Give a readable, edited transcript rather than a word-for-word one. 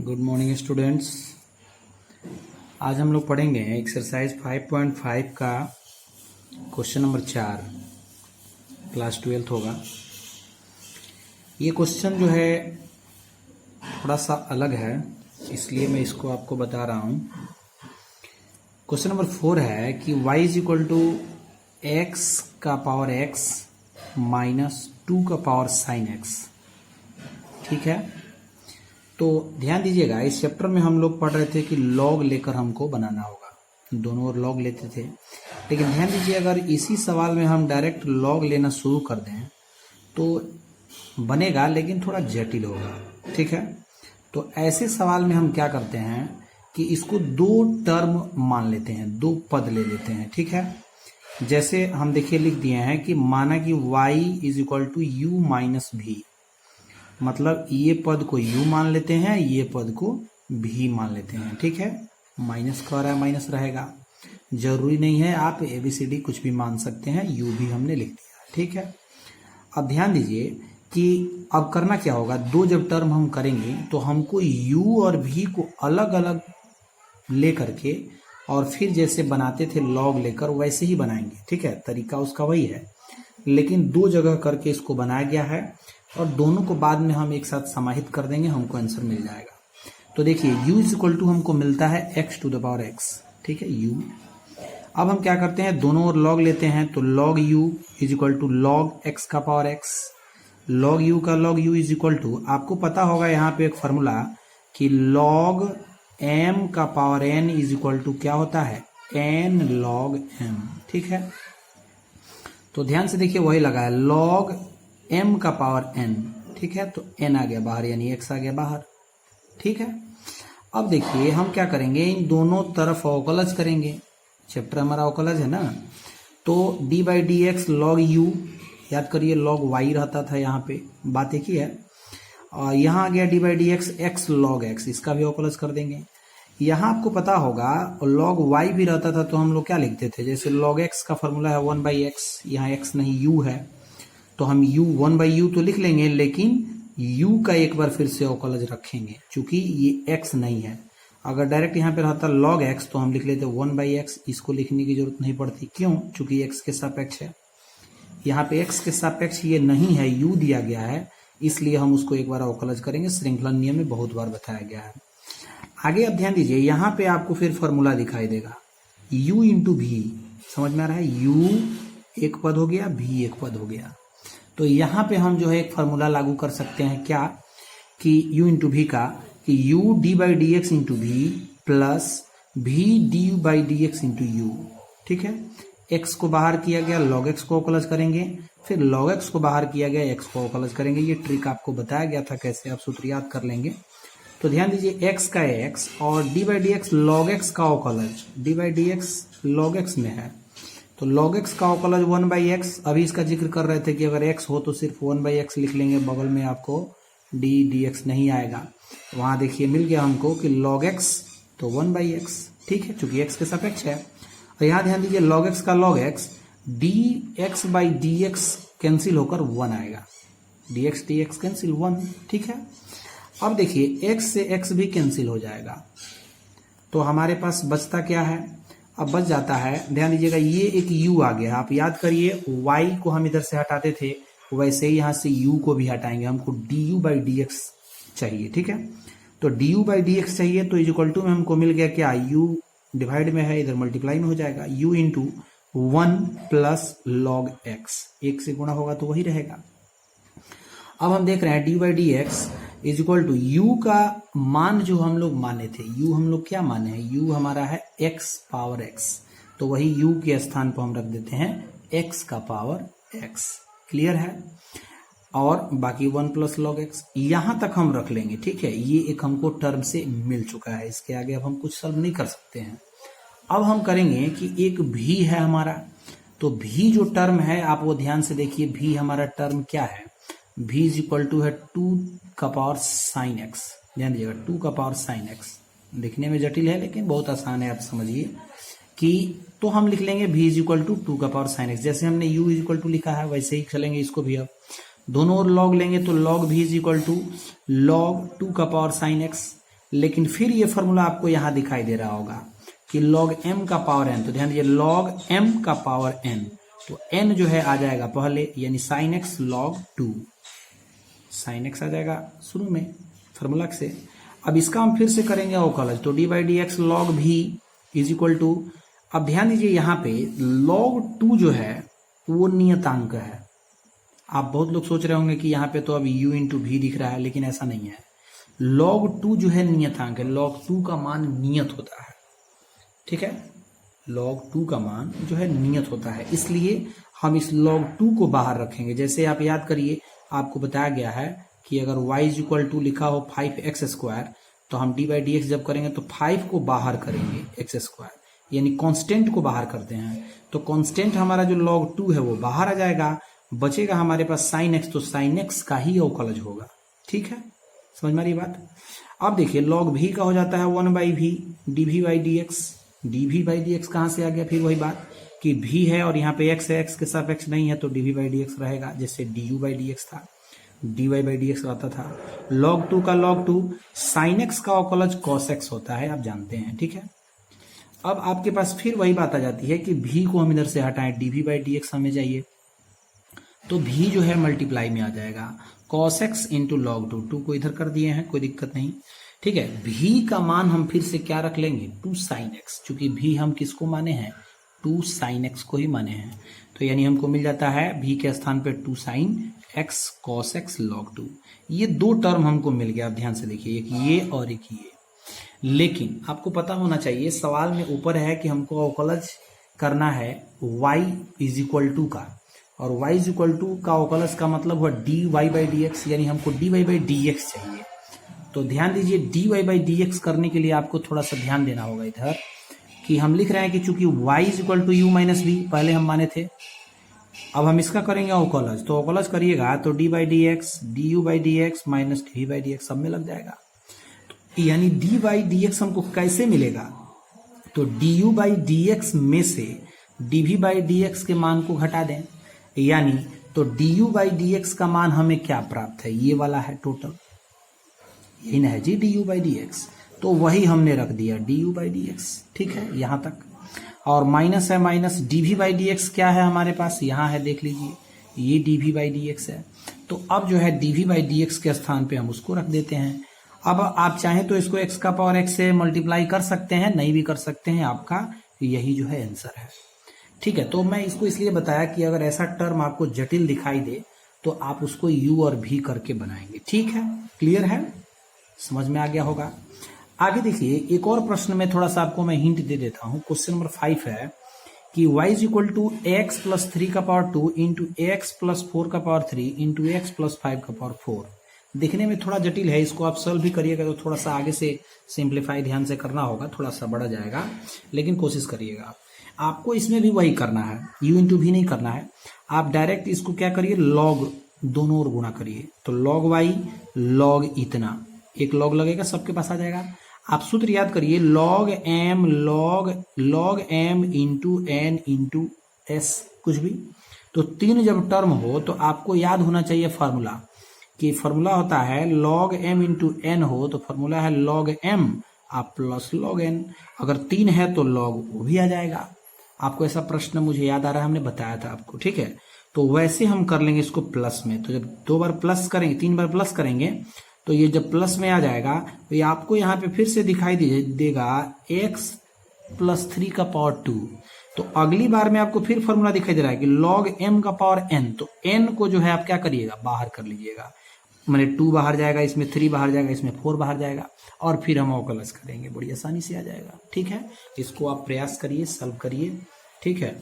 Good morning students. आज हम लोग पढ़ेंगे एक्सरसाइज 5.5 का क्वेश्चन नंबर 4, क्लास 12th होगा। ये क्वेश्चन जो है थोड़ा सा अलग है, इसलिए मैं इसको आपको बता रहा हूँ। क्वेश्चन नंबर 4 है कि y is equal to x का पावर x माइनस 2 का पावर साइन x। ठीक है, तो ध्यान दीजिएगा, इस चैप्टर में हम लोग पढ़ रहे थे कि लॉग लेकर हमको बनाना होगा, दोनों ओर लॉग लेते थे। लेकिन ध्यान दीजिए, अगर इसी सवाल में हम डायरेक्ट लॉग लेना शुरू कर दें तो बनेगा, लेकिन थोड़ा जटिल होगा। ठीक है, तो ऐसे सवाल में हम क्या करते हैं कि इसको दो टर्म मान लेते हैं, दो पद ले लेते हैं। ठीक है, जैसे हम देखिए लिख दिए हैं कि माना कि y is equal to u minus v, मतलब ये पद को u मान लेते हैं, ये पद को v मान लेते हैं। ठीक है, माइनस का रहा है माइनस रहेगा, जरूरी नहीं है आप ABCD कुछ भी मान सकते हैं, u भी हमने लिख दिया। ठीक है, अब ध्यान दीजिए कि अब करना क्या होगा, दो जब टर्म हम करेंगे तो हमको u और v को अलग अलग ले करके और फिर जैसे बनाते थे लॉग लेकर वैसे ही बनाएंगे। ठीक है, तरीका उसका वही है, लेकिन दो जगह करके इसको बनाया गया है और दोनों को बाद में हम एक साथ समाहित कर देंगे, हमको आंसर मिल जाएगा। तो देखिए u इज इक्वल टू हमको मिलता है x to the power x। ठीक है, u। अब हम क्या करते हैं, दोनों ओर लॉग लेते हैं, तो log u is equal to log x का पावर x। log u का log u is equal to, आपको पता होगा यहाँ पे एक फॉर्मूला कि log m का power n is equal to क्या होता है, n log m। ठीक है, तो ध्यान से देखिए वही लगा है, log m का पावर n। ठीक है, तो n आ गया बाहर, यानी x आ गया बाहर। ठीक है, अब देखिए हम क्या करेंगे, इन दोनों तरफ अवकलज करेंगे। चैप्टर हमारा अवकलज है ना, तो d by d x log u, याद करिए लॉग y रहता था, यहाँ पे बात एक ही है। और यहाँ आ गया d by d x x log x, इसका भी अवकलज कर देंगे। यहाँ आपको पता होगा log y भी रहता था, तो हम लोग क्या लिखते थे, जैसे log x का फॉर्मूला है 1 बाई एक्स, यहाँ x नहीं u है, तो हम u 1 बाई यू तो लिख लेंगे, लेकिन u का एक बार फिर से अवकलज रखेंगे, चूंकि ये x नहीं है। अगर डायरेक्ट यहाँ पे रहता log x तो हम लिख लेते 1 बाई एक्स, इसको लिखने की जरूरत नहीं पड़ती। क्यों? चूंकि x के सापेक्ष है, यहाँ पे x के सापेक्ष ये नहीं है, u दिया गया है, इसलिए हम उसको एक बार अवकलज करेंगे। श्रृंखला नियम में बहुत बार बताया गया है। आगे अब ध्यान दीजिए, यहाँ पे आपको फिर फॉर्मूला दिखाई देगा u इंटू भी, समझ में आ रहा है, u एक पद हो गया, v एक पद हो गया। तो यहाँ पे हम जो है एक फार्मूला लागू कर सकते हैं, क्या कि u इंटू भी का, कि u d by d x into v plus v d by d x into u. ठीक है, x को बाहर किया गया, log x को अवकलज करेंगे, फिर log x को बाहर किया गया, x को अवकलज करेंगे। ये ट्रिक आपको बताया गया था, कैसे आप सूत्र याद कर लेंगे। तो ध्यान दीजिए, x का x और d by d x log x का अवकलज, d by d x log x में है, तो log x का अवकलज 1 बाई एक्स। अभी इसका जिक्र कर रहे थे कि अगर x हो तो सिर्फ 1 बाई एक्स लिख लेंगे, बगल में आपको d dx नहीं आएगा। वहां देखिए मिल गया हमको कि log x तो 1 बाई एक्स। ठीक है, चूंकि x के सापेक्ष है। और यहाँ ध्यान दीजिए, log x का log x dx by dx cancel होकर 1 आएगा, dx dx कैंसिल 1। ठीक है, अब देखिए x से x भी कैंसिल हो जाएगा, तो हमारे पास बचता क्या है, अब बच जाता है, ध्यान दीजिएगा, ये एक u आ गया। आप याद करिए, y को हम इधर से हटाते थे, वैसे ही यहाँ से u को भी हटाएंगे, हमको du बाई डी एक्स चाहिए। ठीक है, तो du बाई डी एक्स चाहिए, तो इज इक्वल टू में हमको मिल गया क्या, u डिवाइड में है, इधर मल्टीप्लाई में हो जाएगा, u into 1 plus log x, एक से गुणा होगा तो वही रहेगा। अब हम देख रहे हैं d by d x is equal to u का मान जो हम लोग माने थे, u हम लोग क्या माने हैं, u हमारा है x पावर x, तो वही u के स्थान पर हम रख देते हैं x का पावर x। क्लियर है, और बाकी 1 प्लस लॉग x यहां तक हम रख लेंगे। ठीक है, ये एक हमको टर्म से मिल चुका है, इसके आगे अब हम कुछ सॉल्व नहीं कर सकते हैं। अब हम करेंगे कि एक भी है हमारा, तो भी जो टर्म है आप वो ध्यान से देखिए, भी हमारा टर्म क्या है, v इज इक्वल टू है 2 का पावर साइन x। ध्यान दीजिएगा, 2 का पावर साइन x दिखने में जटिल है लेकिन बहुत आसान है, आप समझिए कि तो हम लिख लेंगे v इज इक्वल टू 2 का पावर साइन x। जैसे हमने u इज इक्वल टू लिखा है वैसे ही चलेंगे इसको भी। अब दोनों ओर लॉग लेंगे, तो log v is equal to log 2 का पावर साइन x लेकिन फिर ये फॉर्मूला आपको यहां दिखाई दे रहा होगा कि log m का पावर n, तो ध्यान दीजिए log m का पावर n, तो n जो है आ जाएगा पहले, यानी sin x log 2, sin x आ जाएगा शुरू में फॉर्मूला से। अब इसका हम फिर से करेंगे अवकलज, तो D by d x log भी इज इक्वल टू, अब ध्यान दीजिए यहाँ पे log 2 जो है वो नियतांक है। आप बहुत लोग सोच रहे होंगे कि यहाँ पे तो अब u इंटू भी दिख रहा है, लेकिन ऐसा नहीं है। log 2 जो है नियतांक है, log 2 का मान नियत होता है, ठीक है, log 2 का मान जो है नियत होता है, इसलिए हम इस log 2 को बाहर रखेंगे। जैसे आप याद करिए, आपको बताया गया है कि अगर y इज इक्वल टू लिखा हो 5x², तो हम डी बाई डी एक्स जब करेंगे तो 5 को बाहर करेंगे x², यानी कांस्टेंट को बाहर करते हैं, तो कांस्टेंट हमारा जो log 2 है वो बाहर आ जाएगा, बचेगा हमारे पास sin x, तो sin x का ही अवकलज होगा। ठीक है, समझ में आ रही बात। अब देखिए log v का हो जाता है 1/v dv by d x, dv by d x कहां से आ गया, फिर वही बात कि v है और यहाँ पे x है, x के सापेक्ष नहीं है तो dv बाई डी एक्स रहेगा, जैसे du बाई डी एक्स था, dy बाई डी एक्स रहता था। log 2 का log 2, sin x का अवकलज cos x होता है, आप जानते हैं, ठीक है। अब आपके पास फिर वही बात आ जाती है कि v को हम इधर से हटाएं, dv बाई डी एक्स हमें चाहिए, तो v जो है मल्टीप्लाई में आ जाएगा, cos x इंटू log 2 को इधर कर दिए हैं, कोई दिक्कत नहीं, ठीक है। v का मान हम फिर से क्या रख लेंगे, 2 sin x, चूंकि v हम किसको माने हैं, 2 sin x को ही माने हैं, तो यानी हमको मिल जाता है v के स्थान पे 2 sin x cos x log 2। ये दो टर्म हमको मिल गया, आप ध्यान से देखिए, एक ये और एक ये। लेकिन आपको पता होना चाहिए, सवाल में ऊपर है कि हमको अवकलज करना है y इज इक्वल टू का, और y इज इक्वल टू का अवकलज का मतलब हुआ dy बाई डी एक्स, यानी हमको dy बाई डी एक्स चाहिए। तो ध्यान दीजिए, dy बाई डी एक्स करने के लिए आपको थोड़ा सा ध्यान देना होगा इधर कि हम लिख रहे हैं कि चूंकि y is equal to u minus v पहले हम माने थे, अब हम इसका करेंगे अवकलज, तो अवकलज करिएगा तो D by d x D u by d x minus D by d x सब में लग जाएगा। तो यानी डी बाई डी एक्स हमको कैसे मिलेगा, तो d u by d x में से d v by d x के मान को घटा दें, यानी तो d u by d x का मान हमें क्या प्राप्त है, ये वाला है टोटल, यही ना है जी d u by d x, तो वही हमने रख दिया d u by d x, ठीक है यहां तक। और माइनस है minus, d v by d x क्या है हमारे पास, यहाँ है देख लीजिए, ये d v by d x है, तो अब जो है d v by d x के स्थान पे हम उसको रख देते हैं। अब आप चाहें तो इसको x का पावर x से मल्टीप्लाई कर सकते हैं, नहीं भी कर सकते हैं, आपका यही जो है आंसर है, ठीक है। तो मैं इसको इसलिए बताया कि अगर ऐसा टर्म आपको जटिल दिखाई दे तो आप उसको u और v करके बनाएंगे, ठीक है, क्लियर है, समझ में आ गया होगा। आगे देखिए, एक और प्रश्न में थोड़ा सा आपको मैं हिंट दे देता हूं। क्वेश्चन नंबर 5 है कि y is equal to x plus 3 का पावर 2 इंटू एक्स प्लस 4 का पावर 3 इंटू एक्स प्लस 5 का पावर 4। दिखने में थोड़ा जटिल है, इसको आप सॉल्व भी करिएगा तो थोड़ा सा आगे से सिंप्लीफाई ध्यान से करना होगा, थोड़ा सा बढ़ा जाएगा, लेकिन कोशिश करिएगा। आपको इसमें भी वही करना है, u इंटू भी नहीं करना है, आप डायरेक्ट इसको क्या करिए, लॉग दोनों ओर गुणा करिए, तो लॉग y लॉग इतना, एक लॉग लगेगा सबके पास आ जाएगा। आप सूत्र याद करिए, log m into n into s, कुछ भी, तो 3 जब टर्म हो तो आपको याद होना चाहिए फार्मूला, कि फार्मूला होता है log m इंटू n हो तो फार्मूला है log m आप प्लस log n, अगर 3 है तो log वो भी आ जाएगा। आपको ऐसा प्रश्न मुझे याद आ रहा है, हमने बताया था आपको, ठीक है। तो वैसे हम कर लेंगे इसको प्लस में, तो जब 2 बार प्लस करेंगे, 3 बार प्लस करेंगे तो ये जब प्लस में आ जाएगा तो ये आपको यहाँ पे फिर से दिखाई देगा x प्लस 3 का पावर 2। तो अगली बार में आपको फिर फॉर्मूला दिखाई दे रहा है कि log m का पावर n, तो n को जो है आप क्या करिएगा, बाहर कर लीजिएगा, मैंने 2 बाहर जाएगा, इसमें 3 बाहर जाएगा, इसमें 4 बाहर जाएगा, और फिर हम अवकलज करेंगे, बड़ी आसानी से आ जाएगा, ठीक है। इसको आप प्रयास करिए, सॉल्व करिए, ठीक है।